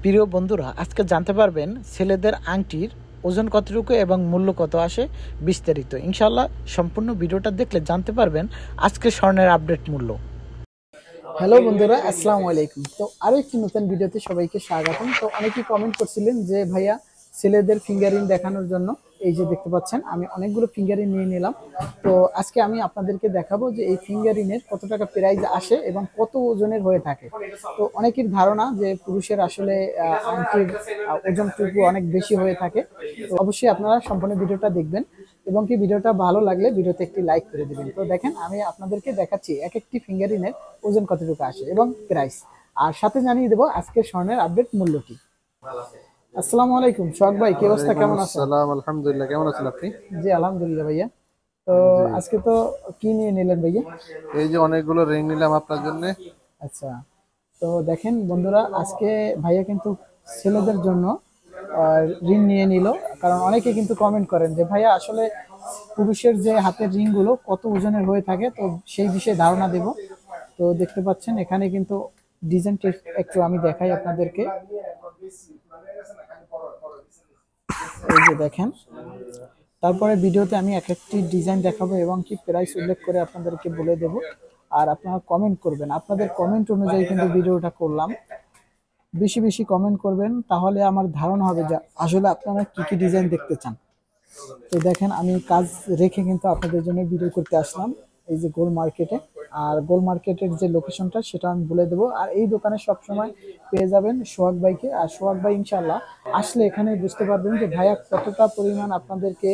প্রিয় বন্ধুরা, আজকে জানতে পারবেন ছেলেদের আংটির ওজন কতটুকু এবং মূল্য কত আসে বিস্তারিত। ইনশাল্লাহ সম্পূর্ণ ভিডিওটা দেখলে জানতে পারবেন আজকে স্বর্ণের আপডেট মূল্য। হ্যালো বন্ধুরা, আসসালামু আলাইকুম। তো আরও একটি নতুন ভিডিওতে সবাইকে স্বাগতম। তো অনেকেই কমেন্ট করছিলেন যে ভাইয়া ছেলেদের ফিঙ্গারিং দেখানোর জন্য এই যে দেখতে পাচ্ছেন আমি অনেকগুলো ফিঙ্গারিং নিয়ে নিলাম। তো আজকে আমি আপনাদেরকে দেখাবো যে এই ফিঙ্গারিংয়ের কত টাকা প্রাইস আসে এবং কত ওজনের হয়ে থাকে। তো অনেকের ধারণা যে পুরুষের আসলে আংটির ওজনটুকু অনেক বেশি হয়ে থাকে। তো অবশ্যই আপনারা সম্পূর্ণ ভিডিওটা দেখবেন এবং কি ভিডিওটা ভালো লাগলে ভিডিওতে একটি লাইক করে দিবেন। তো দেখেন আমি আপনাদেরকে দেখাচ্ছি এক একটি ফিঙ্গারিংয়ের ওজন কতটুকু আসে এবং প্রাইস, আর সাথে জানিয়ে দেবো আজকে স্বর্ণের আপডেট মূল্য কি। আসসালামু আলাইকুম সোহাগ ভাই, কি অবস্থা, কেমন আছেন? আসসালাম, আলহামদুলিল্লাহ। কেমন আছেন আপনি? জি আলহামদুলিল্লাহ ভাইয়া। তো জি, আজকে তো কি নিয়ে নিলেন ভাইয়া? এই যে অনেকগুলো রিং নিলাম আপনার জন্য। আচ্ছা, তো দেখেন বন্ধুরা, আজকে ভাইয়া কিন্তু ছেলেদের জন্য রিং নিয়ে নিল। কারণ অনেকে কিন্তু কমেন্ট করেন যে ভাইয়া আসলে পুরুষের যে হাতের রিং গুলো কত ওজনের হয়ে থাকে, তো সেই বিষয়ে ধারণা দেব। তো দেখতে পাচ্ছেন এখানে কিন্তু ডিজাইনটা একটু আমি দেখাই আপনাদেরকে। এই যে দেখেন, তারপরে ভিডিওতে আমি এক একটি ডিজাইন দেখাবো এবং কি প্রাইস উল্লেখ করে আপনাদেরকে বলে দেব। আর আপনারা কমেন্ট করবেন, আপনাদের কমেন্ট অনুযায়ী কিন্তু ভিডিওটা করলাম। বেশি বেশি কমেন্ট করবেন, তাহলে আমার ধারণা হবে যে আসলে আপনারা কি কি ডিজাইন দেখতে চান। তো দেখেন আমি কাজ রেখে কিন্তু আপনাদের জন্য ভিডিও করতে আসলাম এই যে গোল মার্কেটে। আর গোল মার্কেটের যে লোকেশনটা সেটা আমি বলে দেবো। আর এই দোকানে সবসময় পেয়ে যাবেন সোহাগ ভাইকে। আর সোহাগ ভাই ইনশাল্লাহ আসলে এখানে বুঝতে পারবেন যে ভাইয়া কতটা পরিমাণ আপনাদেরকে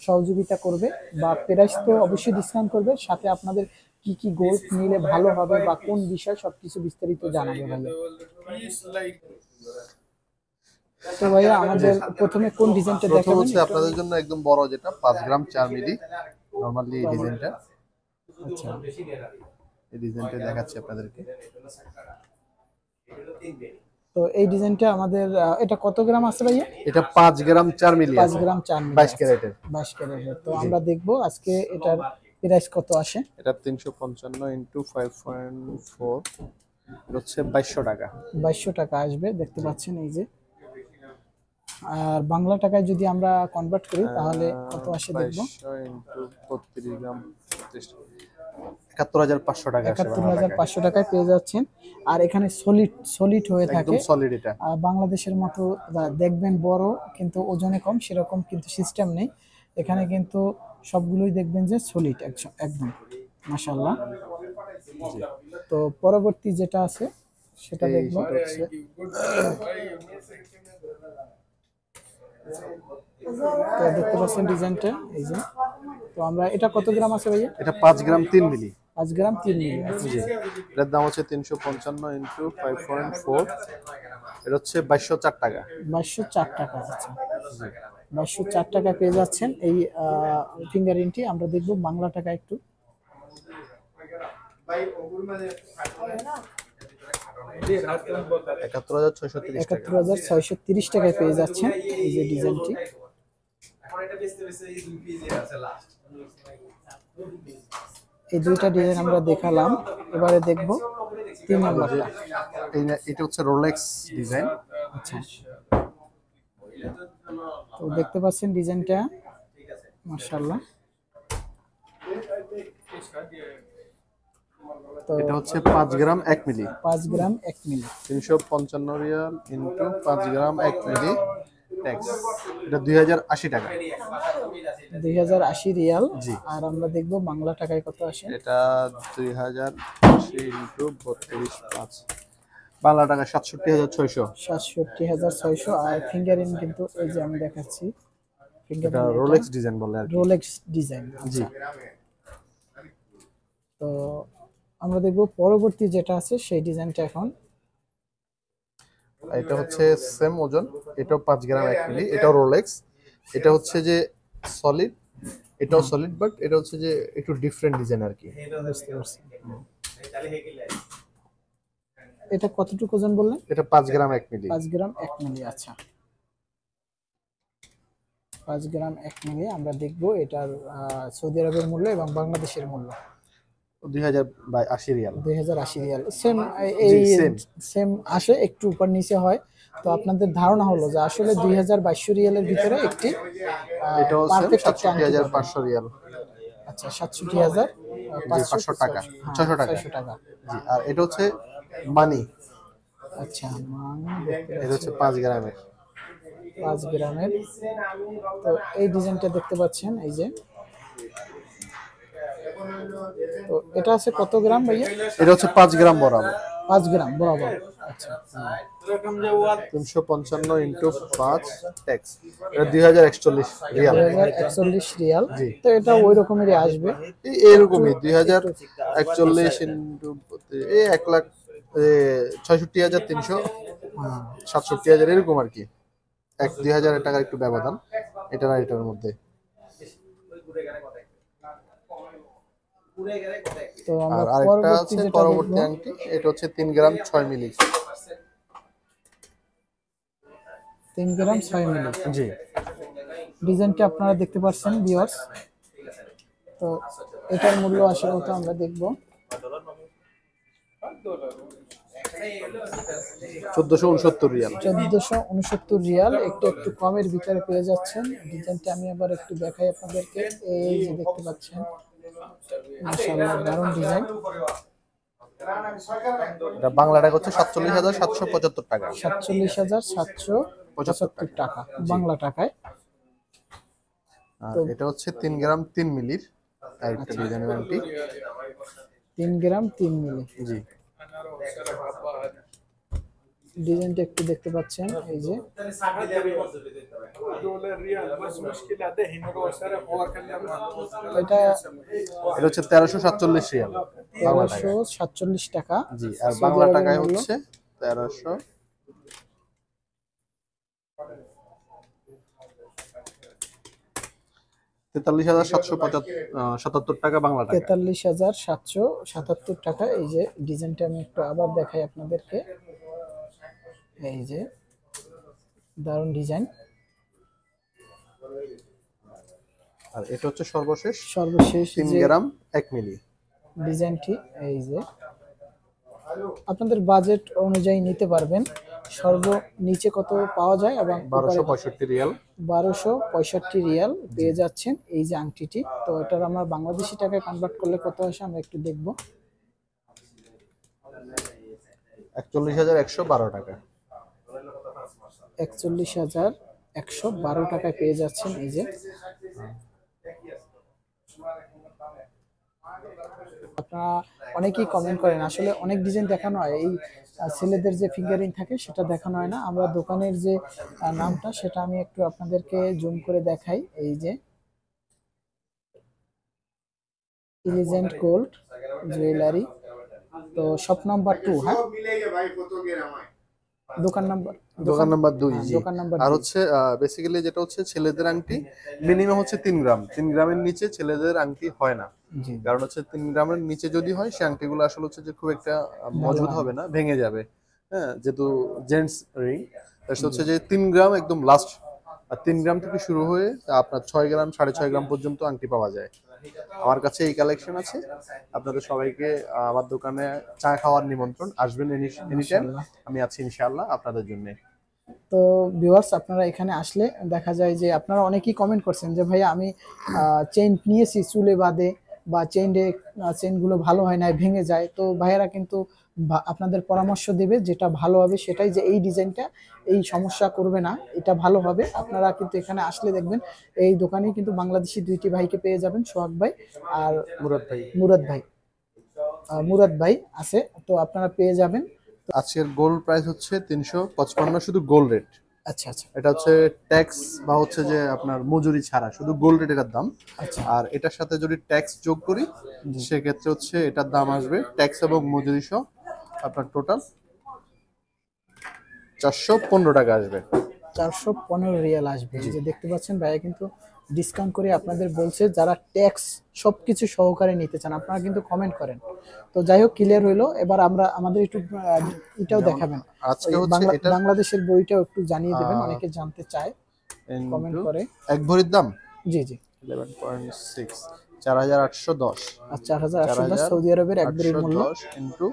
সহযোগিতা করবে, বা প্রাইস তো অবশ্যই ডিসকাউন্ট করবে, সাথে আপনাদের কি কি গোল্ড নিলে ভালো হবে বা কোন বিষয় সবকিছু বিস্তারিত জানাবে ভাইয়া। তো ভাইয়া আমাদের প্রথমে কোন ডিজাইনটা প্রথম দেখাবেন হচ্ছে একটু? আপনাদের জন্য একদম বড়, যেটা 5 গ্রাম 4 মিলি নরমালি এই ডিজাইনটা। আচ্ছা, এই ডিজাইনটা দেখাচ্ছি আপনাদেরকে। তো এই ডিজাইনটা আমাদের এটা কত গ্রাম আছে ভাইয়া? এটা 5 গ্রাম 4 মিলি 5 আছে, গ্রাম 4 মিলি 22 আছে, ক্যারেটের। 22 ক্যারেটের। তো জি, আমরা দেখবো আজকে এটার প্রাইস কত আসে। এটা 355 ইনটু 5.4 হচ্ছে 2200 টাকা। 2200 টাকা আসবে, দেখতে পাচ্ছেন এই যে। আর বাংলা টাকায় যদি আমরা কনভার্ট করি তাহলে কত আসে দেখবো। 2200 ইনটু 32 গ্রাম 71,500 টাকা আসে একাত্তর বাংলা হাজার টাকায়। পাঁচশো টাকায় পেয়ে যাচ্ছেন। আর এখানে সলিড সলিড হয়ে একদম থাকে। সলিড এটা। বাংলাদেশের মতো দেখবেন বড় কিন্তু ওজনে কম সেরকম কিন্তু সিস্টেম নেই। এখানে কিন্তু সবগুলোই দেখবেন যে সলিড একদম মাশাআল্লাহ। জি, তো পরবর্তী যেটা আছে সেটা এই দেখবো। সেটা হচ্ছে তো দেখতে পাচ্ছেন ডিজাইনটা এই যে। তো আমরা এটা কত গ্রাম আছে ভাইয়া? এটা 5 গ্রাম 3 মিলি। 5 গ্রাম 3 মিলি আছে। জি, এটার দাম হচ্ছে 355 ইনটু 5.4, এটা হচ্ছে 2204 টাকা। 2204 টাকা আছে। 2204 টাকা পেয়ে যাচ্ছেন এই ফিঙ্গারিংটি। আমরা দেখবো বাংলা টাকা একটু। 71,630 টাকা। 71,630 টাকায় পেয়ে যাচ্ছেন এই যে ডিজাইনটি। এই দুইটা ডিজাইন আমরা দেখালাম, এবারে দেখবো 3 এই যে নাম্বারটা। এটা হচ্ছে রোলেক্স ডিজাইন। আচ্ছা, তো দেখতে পাচ্ছেন ডিজাইনটা মাশাআল্লাহ। তো এটা হচ্ছে 5 গ্রাম 1 মিলি, 5 গ্রাম 1 মিলি, 355 রিয়াল ইনটু 5 গ্রাম 1 মিলি ট্যাক্স, এটা 2080 টাকা। 2080 রিয়াল। জি, আর আমরা দেখবো বাংলা টাকায় কত আসে। এটা 2080 ইনটু 32.5 বাংলা টাকা 67,600। 67,600। আর ফিঙ্গারিং কিন্তু এই যে আমি দেখাচ্ছি ফিঙ্গারিং, এটা এটা রোলেক্স ডিজাইন বলে আর কি। Rolex design. জি, আচ্ছা, তো আমরা দেখবো পরবর্তী যেটা আছে সেই ডিজাইনটা এখন। এটা হচ্ছে সেম ওজন, এটাও 5 গ্রাম 1 মিলি, এটাও রোলেক্স। এটা হচ্ছে যে সলিড, এটাও সলিড, বাট এটা হচ্ছে যে একটু ডিফারেন্ট ডিজাইন আর কি। বুঝতে পারছি। এটা কতটুকু ওজন বললেন? এটা 5 গ্রাম 1 মিলি। 5 গ্রাম 1 মিলি। আচ্ছা, 5 গ্রাম 1 মিলি। আমরা দেখবো এটার সৌদি আরবের মূল্য এবং বাংলাদেশের মূল্য। 2080 রিয়াল। 2080 রিয়াল সেম, জি এই সেম। সেম আসে, একটু উপর নিচে হয়। তো আপনাদের ধারণা হলো যে আসলে 2022 রিয়ালের ভিতরে একটি এটাও সেম পারফেক্ট একটা আংটি পাবেন। 67,500 রিয়াল। আচ্ছা, জি 67,500, 500 টাকা, হ্যাঁ 600 টাকা। 600 টাকা। জি আর এটা হচ্ছে মানি, আচ্ছা, দেখতে এটা পাচ্ছি হচ্ছে 5 গ্রামের। 5 গ্রামের। তো এই ডিজাইনটা দেখতে পাচ্ছেন, এই যে। তো এটা আছে কত গ্রাম ভাইয়া? এটা হচ্ছে 5 গ্রাম বরাবর। 5 গ্রাম বরাবর। আচ্ছা, 355 ইন্টু 5 ট্যাক্স, এটা 2041 রিয়াল। 2041 রিয়াল। জি তো এটা ওই রকমেরই আসবে। এরকমই 2041 ইন্টু এই 1,66,367 এরকম আর কি, 2,000 টাকার একটু ব্যবধান এটা না এটার মধ্যে। তো আমরা আর আরেকটা পরবর্তী আছে যেটা পরবর্তী দেখবো, আংটি, এটা হচ্ছে 3 গ্রাম 6 মিলি। 3 গ্রাম 6 মিলি জি ডিজাইনটা আপনারা দেখতে পাচ্ছেন ভিউয়ার্স। তো এটার মূল্য আসলে তো আমরা দেখবো 1469 রিয়াল। 1469 রিয়াল। একটু একটু কমের ভিতরে পেয়ে যাচ্ছেন। ডিজাইনটা আমি আবার একটু দেখাই আপনাদেরকে। এই যে দেখতে পাচ্ছেন, মাশাআল্লাহ দারুণ ডিজাইন। এটা বাংলা টাকা হচ্ছে 47,775 টাকা। 47,775 টাকা বাংলা টাকায়। আর এটা হচ্ছে 3 গ্রাম 3 মিলির আরেকটা ডিজাইনের আংটি। 3 গ্রাম 3 মিলি জি ডিজাইনটা একটু দেখতে পাচ্ছেন, এই যে। এটা এটা হচ্ছে 1347 রিয়াল বাংলা টাকায়। 1347 টাকা। জি আর সৌদি বাংলা আরবের টাকায় মূল্য হচ্ছে 1300 43,777 টাকা বাংলা টাকা। 43,777 টাকা। এই যে ডিজাইনটা আমি একটু আবার দেখাই আপনাদেরকে, এই যে দারুণ ডিজাইন। আর এটা হচ্ছে সর্বশেষ সর্বশেষ 3 যে গ্রাম 1 মিলি ডিজাইনটি, এই যে আপনাদের বাজেট অনুযায়ী নিতে পারবেন। নিচে কত পাওয়া যায় এবং 1265 রিয়াল। 1265 রিয়াল পেয়ে যাচ্ছেন এই যে আংটিটি। তো এটার আমরা বাংলাদেশি টাকায় কনভার্ট করলে কত আসে আমরা একটু দেখব। 41,112 টাকা। 41,112 টাকায় পেয়ে যাচ্ছেন এই যে। আপনারা অনেকেই কমেন্ট করেন, আসলে অনেক ডিজাইন দেখানো হয়, এই ছেলেদের যে ফিঙ্গারিং থাকে সেটা দেখানো হয় না। আমরা দোকানের যে নামটা সেটা আমি একটু আপনাদেরকে জুম করে দেখাই, এই যে ইলিজেন্ট গোল্ড জুয়েলারি। তো শপ নাম্বার 2, হ্যাঁ দোকান নাম্বার 2 জি। দোকান নাম্বার আর হচ্ছে বেসিক্যালি যেটা হচ্ছে ছেলেদের আংটি মিনিমাম হচ্ছে 3 গ্রাম, 3 গ্রামের নিচে ছেলেদের আংটি হয় না। জি। কারণ হচ্ছে 3 গ্রামের নিচে যদি হয় সে আংটিগুলো আসলে হচ্ছে যে খুব একটা মজবুত হবে না, ভেঙে যাবে। হ্যাঁ যেহেতু জেন্টস রিং, তার হচ্ছে যে 3 গ্রাম একদম লাস্ট। আর 3 গ্রাম থেকে শুরু হয়ে আপনার 6 গ্রাম 6.5 গ্রাম পর্যন্ত আংটি পাওয়া যায়। আমার কাছে এই কালেকশন আছে। আপনাদের সবাইকে আমার দোকানে চা খাওয়ার নিমন্ত্রণ, আসবেন এনি টাইম, আমি আছি ইনশাআল্লাহ আপনাদের জন্য। তো ভিউয়ার্স আপনারা এখানে আসলে দেখা যায় যে আপনারা অনেকেই কমেন্ট করছেন যে ভাইয়া আমি চেইন নিয়েছি চুলে বাঁধে বা চেইনগুলো ভালো হয় না, ভেঙে যায়। তো ভাইয়ারা কিন্তু আপনাদের পরামর্শ দেবে যেটা ভালো হবে সেটাই, যে এই ডিজাইনটা এই সমস্যা করবে না, এটা ভালো হবে। আপনারা কিন্তু এখানে আসলে দেখবেন এই দোকানে কিন্তু বাংলাদেশি দুইটি ভাইকে পেয়ে যাবেন, সোহাগ ভাই আর মুরাদ ভাই আছে। তো আপনারা পেয়ে যাবেন। আজকের গোল্ড প্রাইস হচ্ছে 355 শুধু গোল্ড রেট। আচ্ছা আচ্ছা। এটা হচ্ছে ট্যাক্স বা হচ্ছে যে আপনার মজুরি ছাড়া শুধু গোল্ড রেট এটার দাম। আচ্ছা। আর এটার সাথে যদি ট্যাক্স যোগ করি সেক্ষেত্রে হচ্ছে এটার দাম আসবে ট্যাক্স এবং মজুরি সহ আপনার টোটাল 415 টাকা আসবে। 415 রিয়াল আসবে। এই যে দেখতে পাচ্ছেন ভাইয়া কিন্তু ডিসকাউন্ট করে আপনাদের বলছে, যারা ট্যাক্স সবকিছু সহকারে নিতে চান আপনারা কিন্তু কমেন্ট করেন। তো যাই হোক ক্লিয়ার হইলো। এবার আমরা আমাদের একটু এটাও দেখাবেন, আজকে হচ্ছে এটা বাংলাদেশের বইটাও একটু জানিয়ে দেবেন, অনেকে জানতে চায় কমেন্ট করে। এক ভরির দাম জি জি 11.6 4810 আর 4810 সৌদি আরবের এক ভরির মূল্য 4810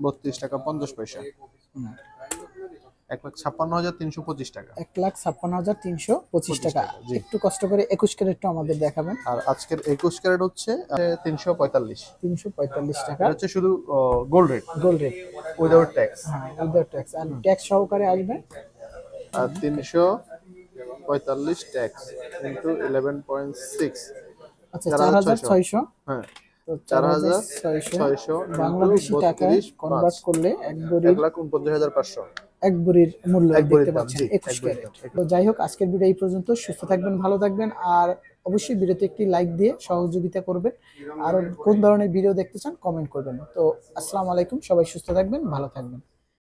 × 32 টাকা 50 পয়সা, 1,56,325 টাকা। 1,56,325 টাকা। জি। একটু কষ্ট করে 21 ক্যারেটটা আমাদের দেখাবেন। আর আজকের 21 ক্যারেট হচ্ছে 345 টাকা। এটা হচ্ছে শুধু gold rate, gold rate without tax. হ্যাঁ, উইদাউট ট্যাক্স। আর ট্যাক্স সহকারে আসবে আর 345 ট্যাক্স ইনটু 11.6, আচ্ছা 4,600। হ্যাঁ, তো 4,600 বাংলাদেশি টাকায় কনভার্ট করলে এক ভরি 1,49,500 এক ভরির মূল্য এক ভরির দেখতে দাম, পাচ্ছেন জি, 21 এক ভরির ক্যারেট। দাম। তো যাই হোক, আজকের ভিডিও এই পর্যন্ত। সুস্থ থাকবেন, ভালো থাকবেন, আর অবশ্যই ভিডিওতে একটি লাইক দিয়ে সহযোগিতা করবেন। আর কোন ধরনের ভিডিও দেখতে চান কমেন্ট করবেন। তো আসসালামু আলাইকুম, সবাই সুস্থ থাকবেন, ভালো থাকবেন।